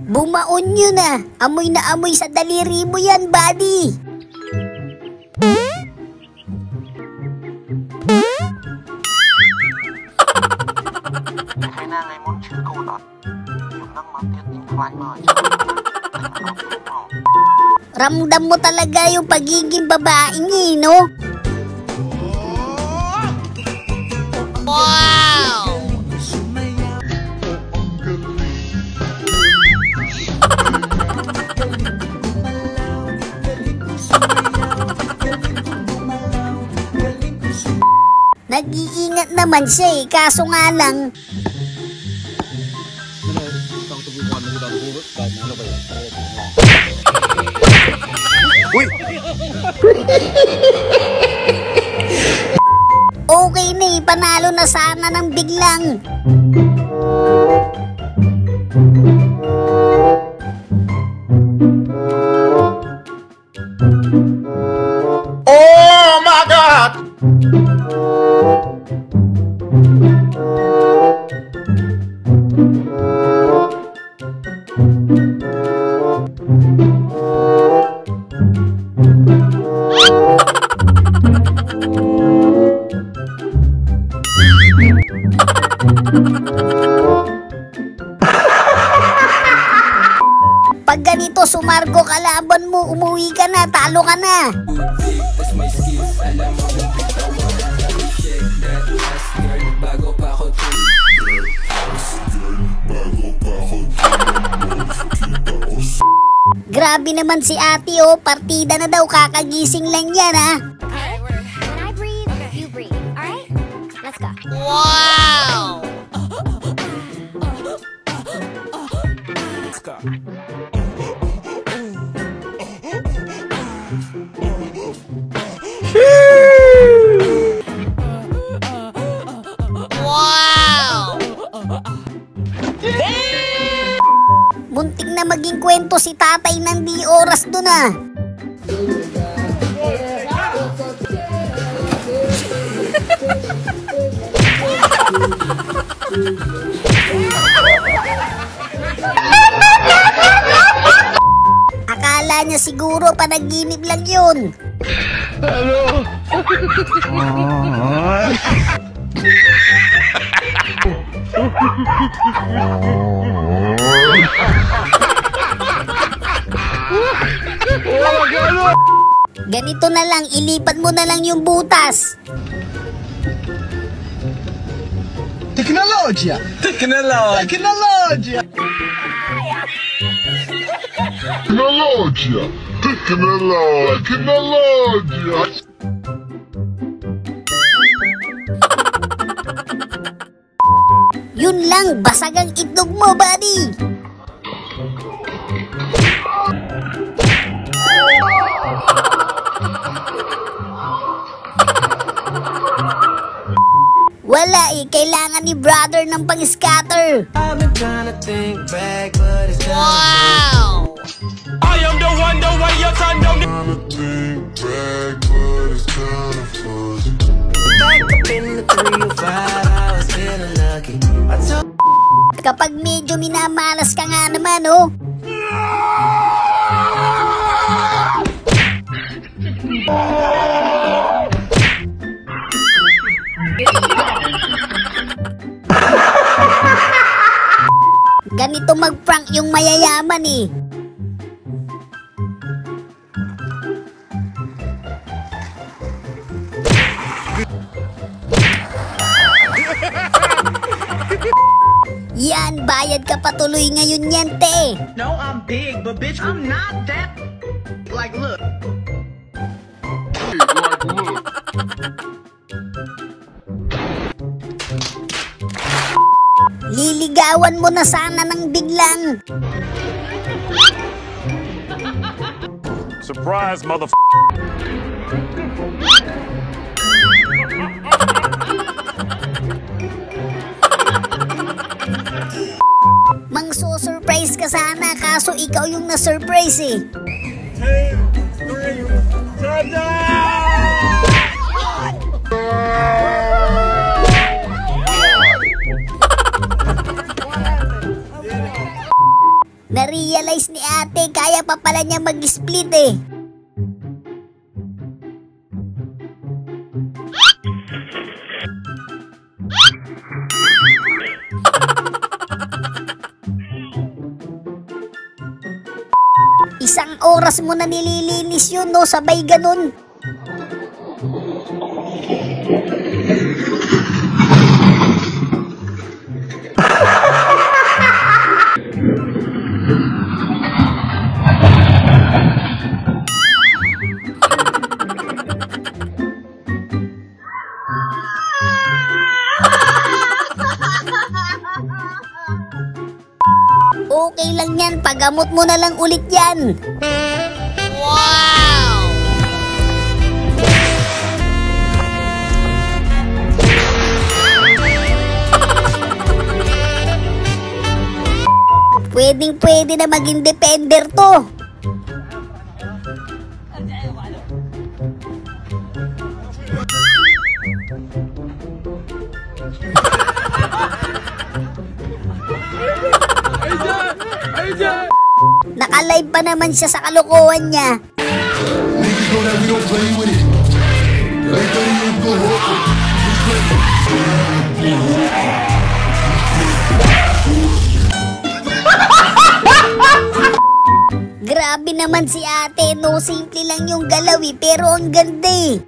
Bumaon yun ah. Amoy na amoy sa daliri mo yan, buddy. Ramdam mo talaga yung pagiging babaeng eh, no? Wow! Nag-iingat naman siya eh, kaso nga lang Uy! okay na eh, panalo na sana ng biglang. Oh my God! Pag ganito sumargo kalaban mo, umuwi ka na, talo ka na. Grabe naman si ate oh, partida na daw, kakagising lang yan ah. When I breathe, you breathe. Alright? Let's go. Wow! Let's go. Wow! Muntik na maging kwento si tatay ng di oras doon ah. Akala niya siguro panaginip lang yun. Hello? Ganito na lang, ilipat mo na lang yung butas. Tecnologia! Tecnologia! Tecnologia! Tecnologia! Tecnologia! Yun lang, basag ang itlog mo, buddy. Wala eh, kailangan ni brother ng pang-scatter. Wow! I am the one, the way your son don't get Think back, but it's kinda fuzzy. Back up in the 305, I was feeling lucky. I took Kapag medyo minamalas ka nga naman, oh. Ganito mag-prank yung mayayaman eh. Yan, bayad ka patuloy ngayon yan, te. No, I'm big, but bitch, I'm not that. Like, look. Liligawan mo na sana ng biglang. Surprise, mother. Mang-surprise ka sana, kaso ikaw yung na-surprise eh. na-realize ni ate, kaya pa pala niya mag-split eh. Isang oras mo na nililinis yun, no? Sabay ganun. Okay lang yan, pagamot mo na lang ulit yan. Wow! Pwedeng-pwede na maging defender to. Naka-live pa naman siya sa kalokohan niya. Niggas know that we don't play with it. Like 30 years go Grabe naman si ate, no? Simple lang yung galawi, pero ang ganda eh.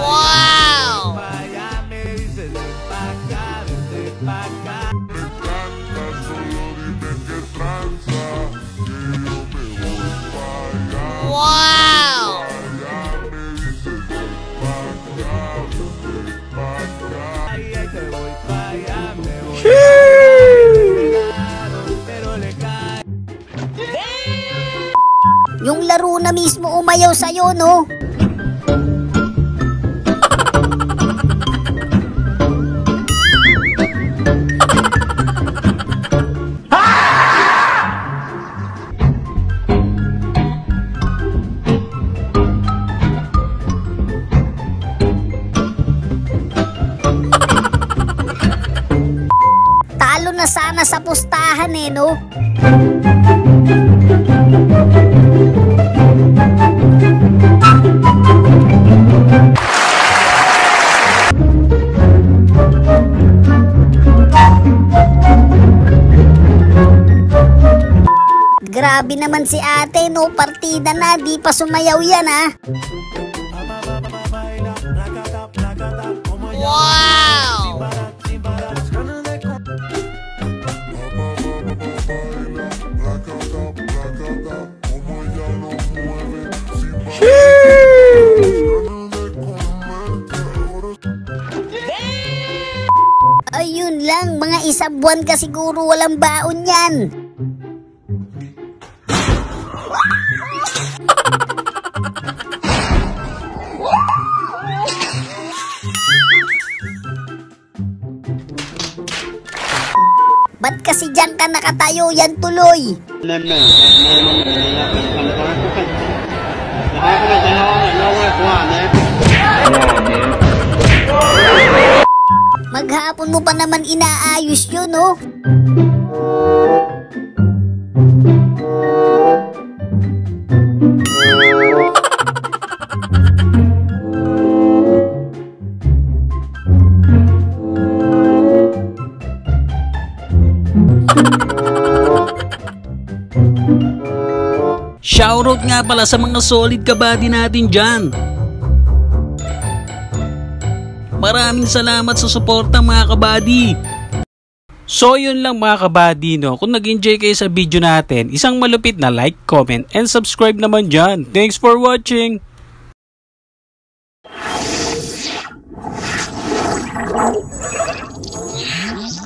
Wow! Wow! Yung laro na mismo umayaw sa'yo, no? Talo na sana sa pustahan eh, no? Grabe naman si ate, no? Partida na, di pa sumayaw yan, ha? Wow! Ayun lang, mga isang buwan ka siguro walang baon yan. Ba't kasi dyan ka nakatayo? Yan tuloy. Maghapon mo pa naman inaayos yun, no? Shoutout nga pala sa mga solid kabady natin dyan. Maraming salamat sa suporta mga kabady. So yun lang mga kabady, no? Kung nag-enjoy kayo sa video natin, isang malupit na like, comment, and subscribe naman dyan. Thanks for watching!